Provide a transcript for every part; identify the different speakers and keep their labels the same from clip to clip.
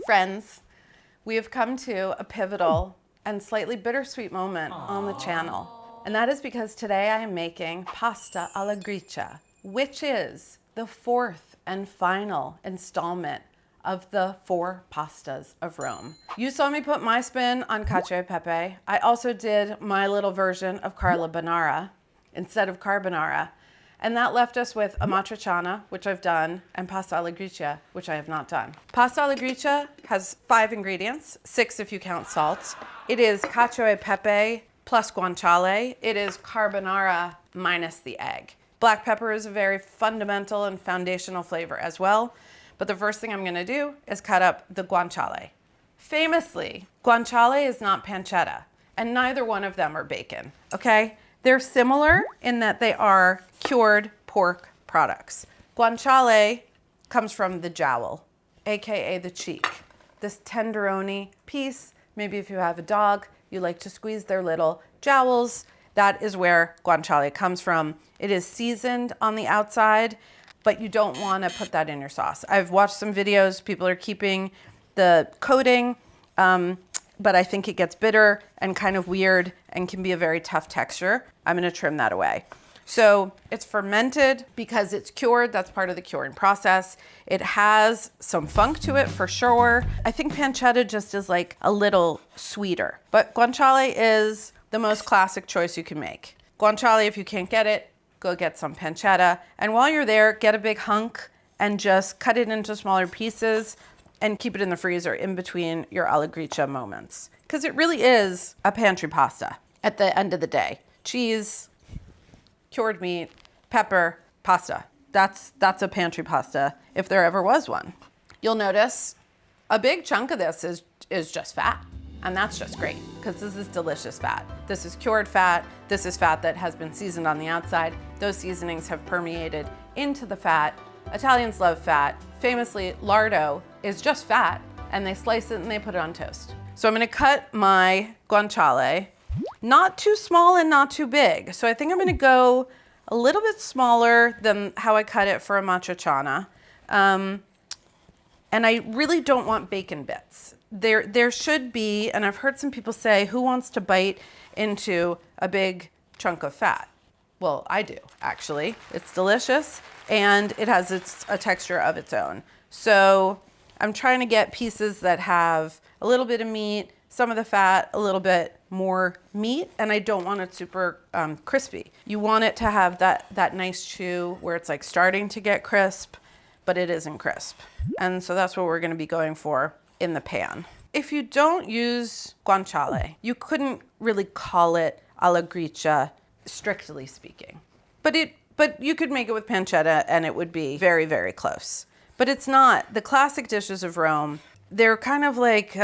Speaker 1: Friends, we have come to a pivotal and slightly bittersweet moment on the channel. And that is because today I am making pasta alla Gricia, which is the fourth and final installment of the 4 pastas of Rome. You saw me put my spin on cacio e pepe. I also did my little version of carbonara instead of carbonara. And that left us with a matriciana, which I've done, and pasta alla Gricia, which I have not done. Pasta alla Gricia has 5 ingredients, 6 if you count salt. It is cacio e pepe plus guanciale. It is carbonara minus the egg. Black pepper is a very fundamental and foundational flavor as well. But the first thing I'm gonna do is cut up the guanciale. Famously, guanciale is not pancetta, and neither one of them are bacon, okay? They're similar in that they are cured pork products. Guanciale comes from the jowl, AKA the cheek. This tenderoni piece, maybe if you have a dog, you like to squeeze their little jowls, that is where guanciale comes from. It is seasoned on the outside, but you don't want to put that in your sauce. I've watched some videos, people are keeping the coating, but I think it gets bitter and kind of weird and can be a very tough texture. I'm gonna trim that away. So it's fermented because it's cured, that's part of the curing process. It has some funk to it for sure. I think pancetta just is like a little sweeter, but guanciale is the most classic choice you can make. Guanciale, if you can't get it, go get some pancetta. And while you're there, get a big hunk and just cut it into smaller pieces and keep it in the freezer in between your alla Gricia moments. Because it really is a pantry pasta at the end of the day. Cheese, cured meat, pepper, pasta. That's a pantry pasta if there ever was one. You'll notice a big chunk of this is just fat. And that's just great because this is delicious fat. This is cured fat. This is fat that has been seasoned on the outside. Those seasonings have permeated into the fat. Italians love fat. Famously, lardo is just fat and they slice it and they put it on toast. So I'm gonna cut my guanciale, not too small and not too big. So I think I'm gonna go a little bit smaller than how I cut it for a matriciana. And I really don't want bacon bits. There should be, and I've heard some people say, who wants to bite into a big chunk of fat? Well, I do, actually. It's delicious, and it has a texture of its own. So I'm trying to get pieces that have a little bit of meat, some of the fat, a little bit more meat, and I don't want it super crispy. You want it to have that nice chew where it's like starting to get crisp, but it isn't crisp. And so that's what we're gonna be going for in the pan. If you don't use guanciale, you couldn't really call it alla Gricia, strictly speaking. But you could make it with pancetta and it would be very, very close. But it's not. The classic dishes of Rome, they're kind of like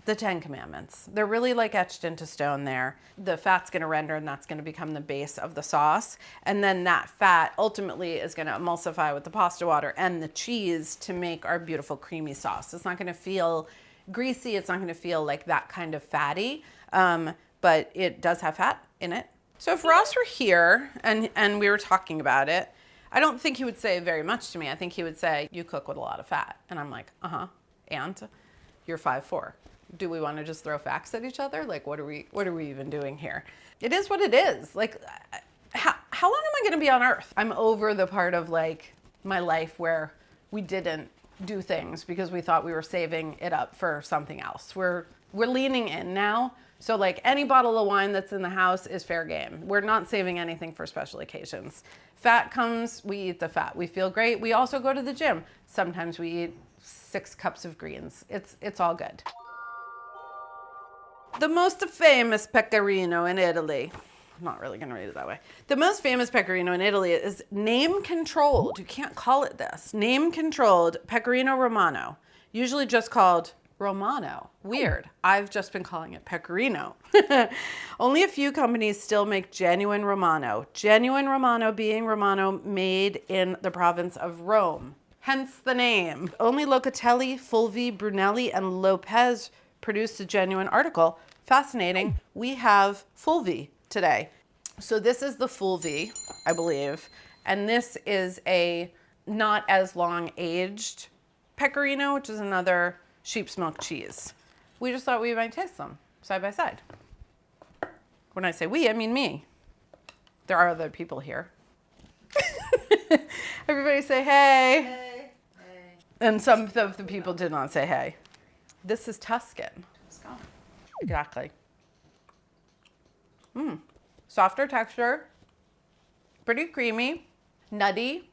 Speaker 1: the 10 Commandments. They're really like etched into stone there. The fat's gonna render and that's gonna become the base of the sauce. And then that fat ultimately is gonna emulsify with the pasta water and the cheese to make our beautiful creamy sauce. It's not gonna feel greasy, it's not gonna feel like that kind of fatty, but it does have fat in it. So if Ross were here and we were talking about it, I don't think he would say very much to me. I think he would say, you cook with a lot of fat. And I'm like, and you're 5'4". Do we want to just throw facts at each other? Like, what are we even doing here? It is what it is. Like, how long am I going to be on Earth? I'm over the part of like my life where we didn't do things because we thought we were saving it up for something else. We're leaning in now. So like any bottle of wine that's in the house is fair game. We're not saving anything for special occasions. Fat comes, we eat the fat. We feel great. We also go to the gym. Sometimes we eat 6 cups of greens. It's all good. The most famous pecorino in Italy. I'm not really gonna read it that way. The most famous pecorino in Italy is name-controlled. You can't call it this. Name-controlled pecorino romano. Usually just called Romano. Weird. I've just been calling it pecorino. Only a few companies still make genuine Romano. Genuine Romano being Romano made in the province of Rome. Hence the name. Only Locatelli, Fulvi, Brunelli, and Lopez produced a genuine article. Fascinating. We have Fulvi today. So this is the Fulvi, I believe. And this is a not as long aged pecorino, which is another sheep's milk cheese. We just thought we might taste them side by side. When I say we, I mean me. There are other people here. Everybody say hey.
Speaker 2: Hey. Hey.
Speaker 1: And some of the people did not say hey. This is Tuscan. Exactly. Softer texture, pretty creamy, nutty,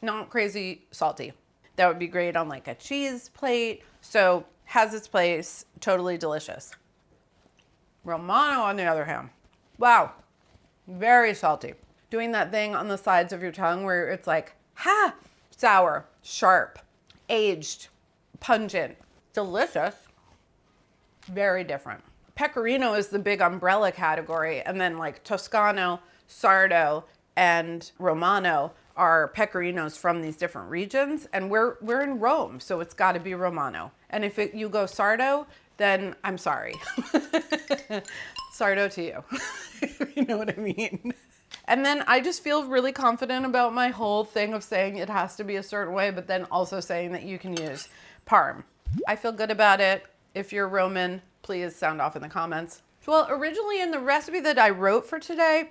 Speaker 1: not crazy salty. That would be great on like a cheese plate. So has its place, totally delicious. Romano on the other hand, wow, very salty. Doing that thing on the sides of your tongue where it's like, sour, sharp, aged, pungent, delicious, very different. Pecorino is the big umbrella category, and then like Toscano, Sardo, and Romano are pecorinos from these different regions, and we're in Rome, so it's got to be Romano. And if you go Sardo, then I'm sorry. Sardo to you. You know what I mean? And then I just feel really confident about my whole thing of saying it has to be a certain way, but then also saying that you can use Parm. I feel good about it. If you're Roman, please sound off in the comments. Well, originally in the recipe that I wrote for today,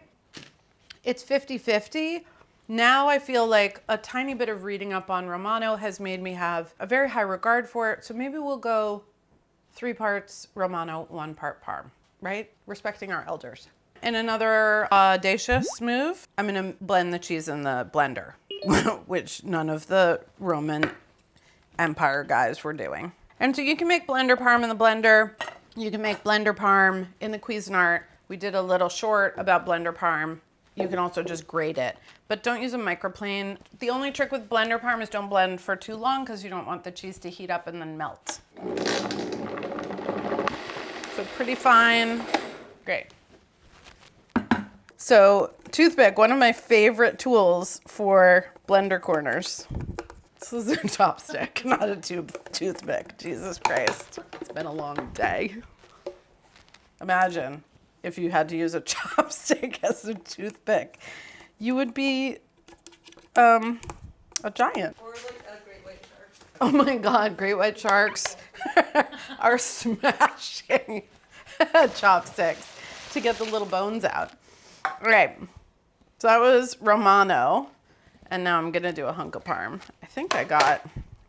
Speaker 1: it's 50-50. Now I feel like a tiny bit of reading up on Romano has made me have a very high regard for it. So maybe we'll go 3 parts Romano, 1 part Parm, right? Respecting our elders. In another audacious move, I'm gonna blend the cheese in the blender, which none of the Roman Empire guys were doing. And so you can make blender Parm in the blender. You can make blender Parm in the Cuisinart. We did a little short about blender Parm. You can also just grate it, but don't use a microplane. The only trick with blender Parm is don't blend for too long because you don't want the cheese to heat up and then melt. So pretty fine, great. So toothpick, one of my favorite tools for blender corners. This is a chopstick, not a toothpick. Jesus Christ. It's been a long day. Imagine if you had to use a chopstick as a toothpick. You would be a giant.
Speaker 2: Or like a great white shark.
Speaker 1: Oh my God, great white sharks are smashing chopsticks to get the little bones out. All right, so that was Romano. And now I'm gonna do a hunk of Parm. I think I got,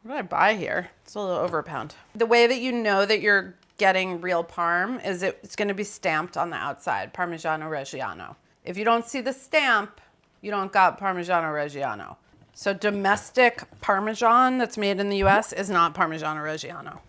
Speaker 1: what did I buy here? It's a little over a pound. The way that you know that you're getting real Parm is it's gonna be stamped on the outside, Parmigiano Reggiano. If you don't see the stamp, you don't got Parmigiano Reggiano. So domestic Parmesan that's made in the US is not Parmigiano Reggiano.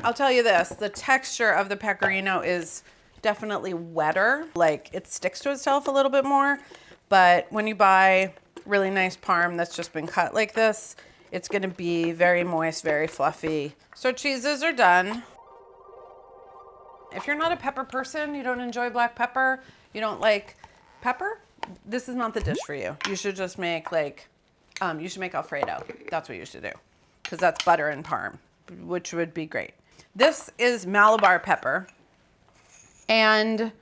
Speaker 1: I'll tell you this, the texture of the pecorino is definitely wetter, like it sticks to itself a little bit more, but when you buy really nice Parm that's just been cut like this, it's gonna be very moist, very fluffy. So cheeses are done. If you're not a pepper person, you don't enjoy black pepper, you don't like pepper, this is not the dish for you. You should just make like, you should make Alfredo. That's what you should do, because that's butter and Parm, which would be great. This is Malabar pepper. And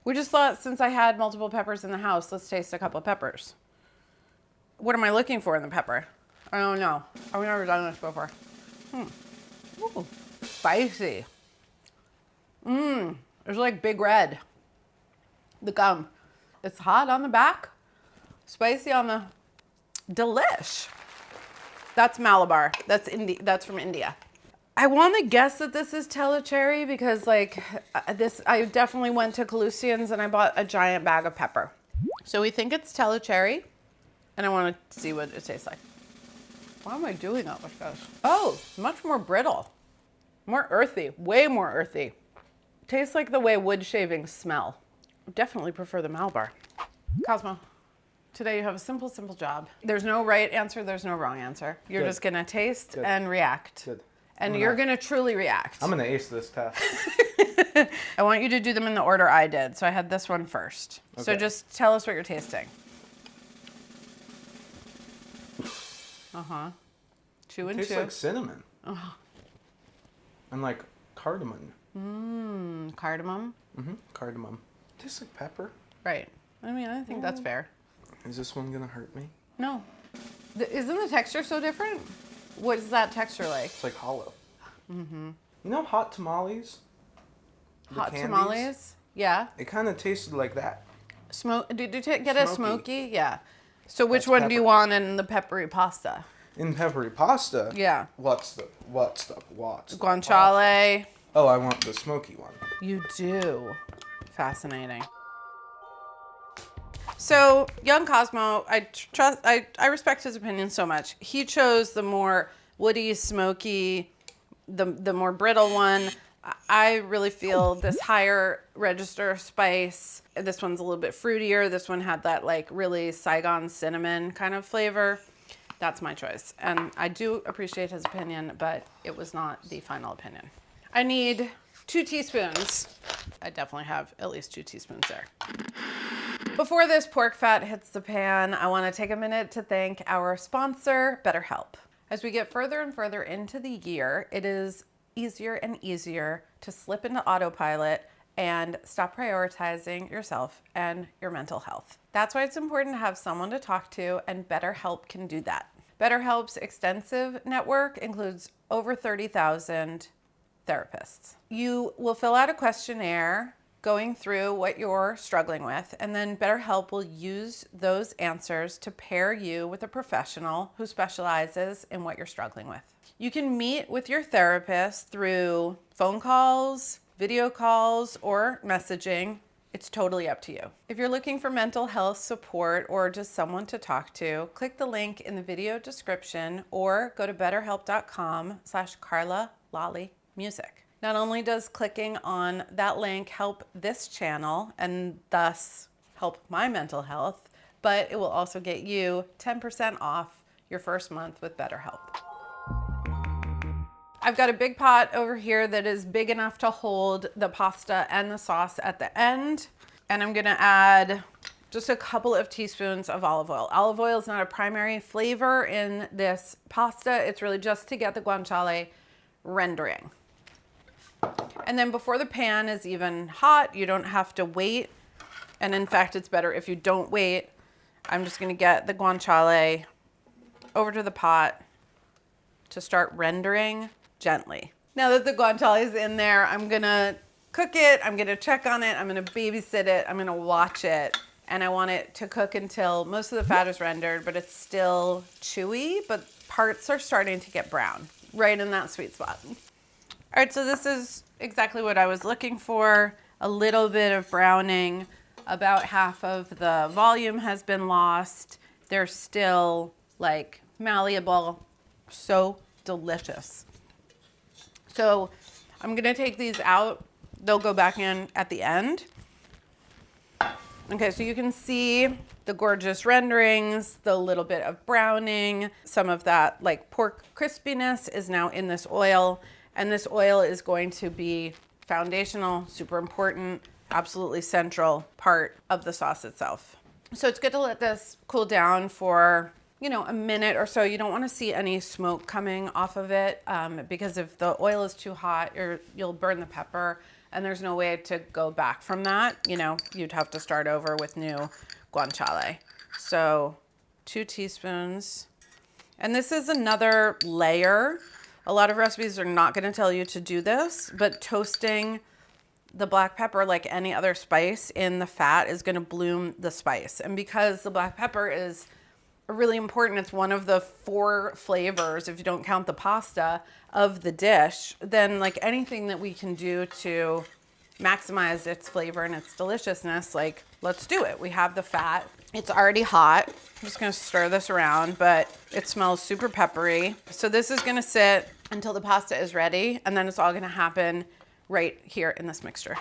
Speaker 1: we just thought, since I had multiple peppers in the house, let's taste a couple of peppers. What am I looking for in the pepper? I don't know. I've never done this before. Ooh, spicy. It's like Big Red. The gum. It's hot on the back, spicy on the delish. That's Malabar. That's from India. I want to guess that this is Tellicherry because like I definitely went to Calusian's and I bought a giant bag of pepper. So we think it's Tellicherry and I want to see what it tastes like. Why am I doing that with this? Oh, much more brittle, more earthy, way more earthy. Tastes like the way wood shavings smell. Definitely prefer the Malabar. Cosmo, today you have a simple job. There's no right answer, there's no wrong answer. You're just gonna taste and react.
Speaker 3: Good.
Speaker 1: And you're gonna truly react.
Speaker 3: I'm gonna ace this test.
Speaker 1: I want you to do them in the order I did. So I had this one first. Okay. So just tell us what you're tasting. Chew and
Speaker 3: It tastes
Speaker 1: chew.
Speaker 3: like cinnamon. And like cardamom.
Speaker 1: Cardamom.
Speaker 3: Cardamom. Tastes like pepper.
Speaker 1: Right. I mean, I think that's fair.
Speaker 3: Is this one gonna hurt me?
Speaker 1: No. Isn't the texture so different? What is that texture like?
Speaker 3: It's like hollow. Mm-hmm. You know hot tamales? The
Speaker 1: Hot
Speaker 3: candies?
Speaker 1: tamales? Yeah.
Speaker 3: It kind of tasted like that.
Speaker 1: Did you get a smoky? Yeah. So which
Speaker 3: That's
Speaker 1: one do you
Speaker 3: pepper.
Speaker 1: want in the peppery pasta?
Speaker 3: In peppery pasta.
Speaker 1: Yeah.
Speaker 3: What's
Speaker 1: Guanciale.
Speaker 3: Oh, I want the smoky one.
Speaker 1: You do. Fascinating. So, young Cosmo, I respect his opinion so much. He chose the more woody, smoky, the more brittle one. I really feel this higher register spice. This one's a little bit fruitier. This one had that like really Saigon cinnamon kind of flavor. That's my choice. And I do appreciate his opinion, but it was not the final opinion. I need 2 teaspoons. I definitely have at least 2 teaspoons there. Before this pork fat hits the pan, I want to take a minute to thank our sponsor, BetterHelp. As we get further and further into the year, it is easier and easier to slip into autopilot and stop prioritizing yourself and your mental health. That's why it's important to have someone to talk to, and BetterHelp can do that. BetterHelp's extensive network includes over 30,000 therapists. You will fill out a questionnaire going through what you're struggling with, and then BetterHelp will use those answers to pair you with a professional who specializes in what you're struggling with. You can meet with your therapist through phone calls, video calls, or messaging. It's totally up to you. If you're looking for mental health support or just someone to talk to, click the link in the video description or go to betterhelp.com/Carla Lalli Music. Not only does clicking on that link help this channel and thus help my mental health, but it will also get you 10% off your first month with BetterHelp. I've got a big pot over here that is big enough to hold the pasta and the sauce at the end. And I'm gonna add just a couple of teaspoons of olive oil. Olive oil is not a primary flavor in this pasta. It's really just to get the guanciale rendering. And then before the pan is even hot, you don't have to wait. And in fact, it's better if you don't wait. I'm just gonna get the guanciale over to the pot to start rendering gently. Now that the guanciale is in there, I'm gonna cook it, I'm gonna check on it, I'm gonna babysit it, I'm gonna watch it. And I want it to cook until most of the fat is rendered, but it's still chewy, but parts are starting to get brown, right in that sweet spot. All right, so this is exactly what I was looking for. A little bit of browning. About half of the volume has been lost. They're still like malleable. So delicious. So I'm gonna take these out. They'll go back in at the end. Okay, so you can see the gorgeous renderings, the little bit of browning, some of that like pork crispiness is now in this oil. And this oil is going to be foundational, super important, absolutely central part of the sauce itself. So it's good to let this cool down for, a minute or so. You don't want to see any smoke coming off of it because if the oil is too hot, you'll burn the pepper, and there's no way to go back from that. You'd have to start over with new guanciale. So 2 teaspoons. And this is another layer. A lot of recipes are not going to tell you to do this, but toasting the black pepper like any other spice in the fat is going to bloom the spice. And because the black pepper is really important, it's one of the 4 flavors, if you don't count the pasta, of the dish, then like anything that we can do to maximize its flavor and its deliciousness, like let's do it. We have the fat. It's already hot. I'm just gonna stir this around, but it smells super peppery. So this is gonna sit until the pasta is ready, and then it's all gonna happen right here in this mixture.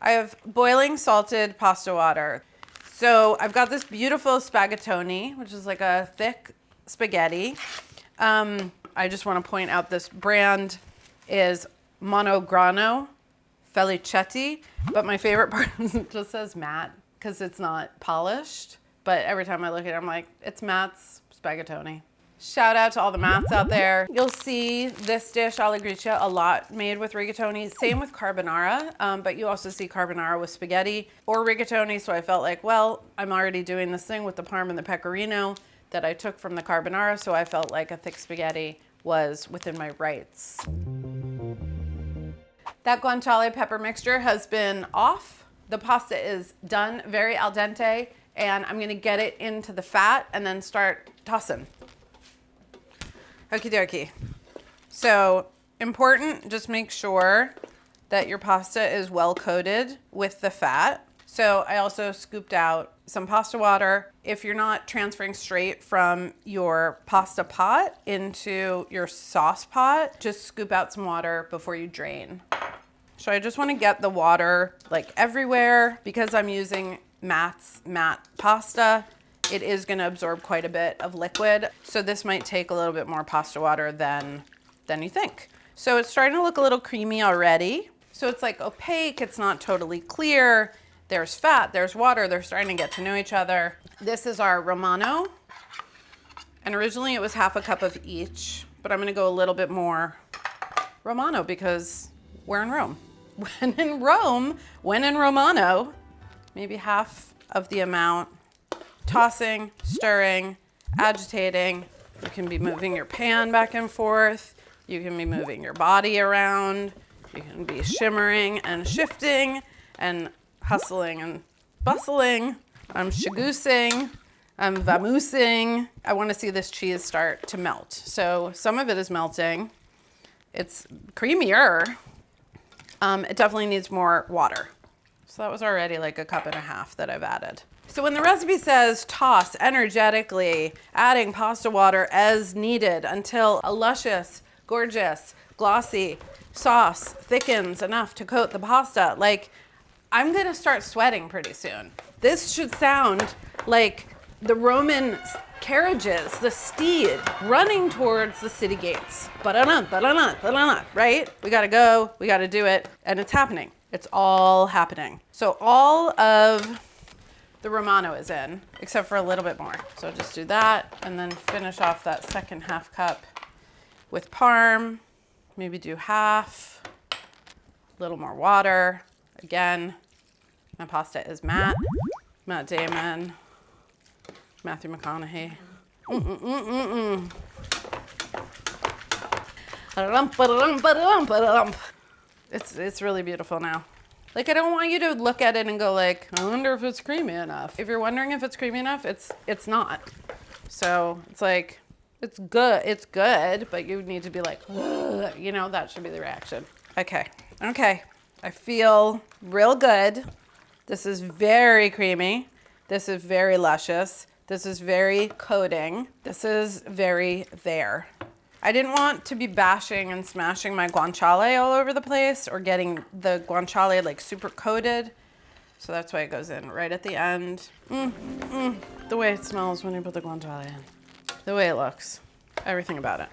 Speaker 1: I have boiling salted pasta water. So I've got this beautiful spaghettoni, which is like a thick spaghetti. I just wanna point out this brand is Monograno Felicetti, but my favorite part is it just says matte, because it's not polished, but every time I look at it, I'm like, it's Matt's spaghettoni. Shout out to all the mats out there. You'll see this dish, alla Gricia, a lot made with rigatoni. Same with carbonara, but you also see carbonara with spaghetti or rigatoni. So I felt like, well, I'm already doing this thing with the parm and the pecorino that I took from the carbonara. So I felt like a thick spaghetti was within my rights. That guanciale pepper mixture has been off. The pasta is done, very al dente, and I'm gonna get it into the fat and then start tossing. Okie dokie. So important, just make sure that your pasta is well coated with the fat. So I also scooped out some pasta water. If you're not transferring straight from your pasta pot into your sauce pot, just scoop out some water before you drain. So I just want to get the water like everywhere because I'm using matte pasta. It is going to absorb quite a bit of liquid. So this might take a little bit more pasta water than you think. So it's starting to look a little creamy already. So it's like opaque, it's not totally clear. There's fat, there's water, they're starting to get to know each other. This is our Romano. And originally it was half a cup of each, but I'm gonna go a little bit more Romano because we're in Rome. When in Romano, maybe half of the amount. Tossing, stirring, agitating. You can be moving your pan back and forth. You can be moving your body around. You can be shimmering and shifting and hustling and bustling. I'm shagoosing. I'm vamoosing. I want to see this cheese start to melt. So some of it is melting. It's creamier. It definitely needs more water. So that was already like a cup and a half that I've added. So when the recipe says toss energetically, adding pasta water as needed until a luscious, gorgeous, glossy sauce thickens enough to coat the pasta, like I'm gonna start sweating pretty soon. This should sound like the Roman carriages, the steed running towards the city gates. Right? We gotta go, we gotta do it, and it's happening. It's all happening. So all of the Romano is in, except for a little bit more. So just do that and then finish off that second half cup with parm. Maybe do half, a little more water. Again, my pasta is Matt Damon, Matthew McConaughey. It's really beautiful now. Like, I don't want you to look at it and go like, I wonder if it's creamy enough. If you're wondering if it's creamy enough, it's not. So it's like, it's good, but you need to be like, ugh, you know, that should be the reaction. Okay. I feel real good. This is very creamy. This is very luscious. This is very coating. This is very there. I didn't want to be bashing and smashing my guanciale all over the place or getting the guanciale like super coated. So that's why it goes in right at the end. The way it smells when you put the guanciale in. The way it looks. Everything about it.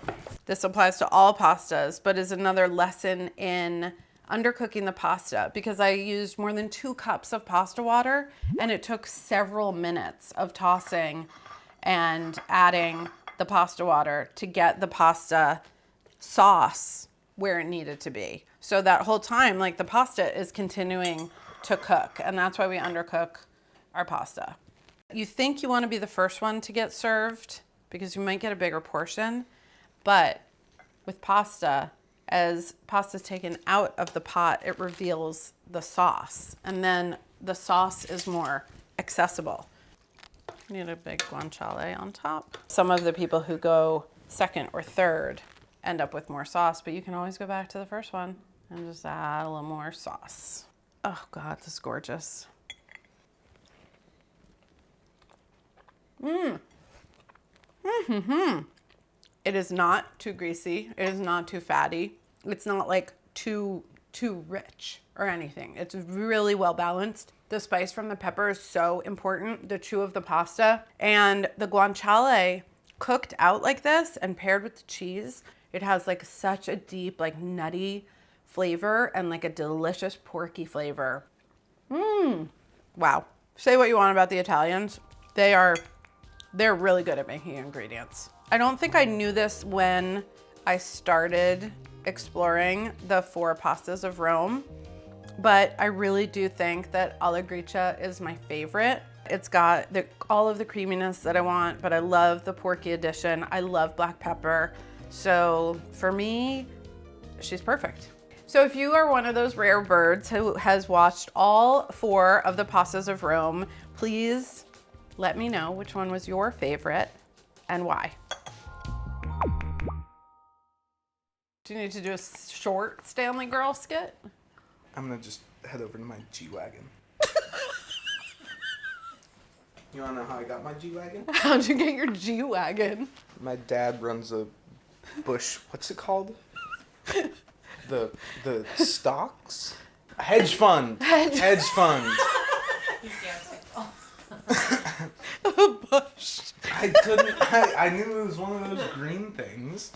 Speaker 1: This applies to all pastas, but is another lesson in undercooking the pasta because I used more than 2 cups of pasta water and it took several minutes of tossing and adding the pasta water to get the pasta sauce where it needed to be. So that whole time, like the pasta is continuing to cook, and that's why we undercook our pasta. You think you want to be the first one to get served because you might get a bigger portion, but with pasta, as pasta's taken out of the pot, it reveals the sauce, and then the sauce is more accessible. Need a big guanciale on top. Some of the people who go second or third end up with more sauce, but you can always go back to the first one and just add a little more sauce. Oh God, this is gorgeous. It is not too greasy. It is not too fatty. It's not like too rich or anything. It's really well balanced. The spice from the pepper is so important, the chew of the pasta. And the guanciale cooked out like this and paired with the cheese, it has like such a deep, like nutty flavor and like a delicious porky flavor. Wow. Say what you want about the Italians. They're really good at making ingredients. I don't think I knew this when I started exploring the 4 pastas of Rome, but I really do think that alla Gricia is my favorite. It's got all of the creaminess that I want, but I love the porky addition. I love black pepper. So for me, she's perfect. So if you are one of those rare birds who has watched all 4 of the pastas of Rome, please let me know which one was your favorite and why. Do you need to do a short Stanley Girl skit?
Speaker 3: I'm gonna just head over to my G-Wagon. You wanna know how I got my G-Wagon?
Speaker 1: How'd you get your G-Wagon?
Speaker 3: My dad runs a bush, what's it called? The stocks? A hedge fund. Hedge fund.
Speaker 1: A bush.
Speaker 3: I knew it was one of those green things.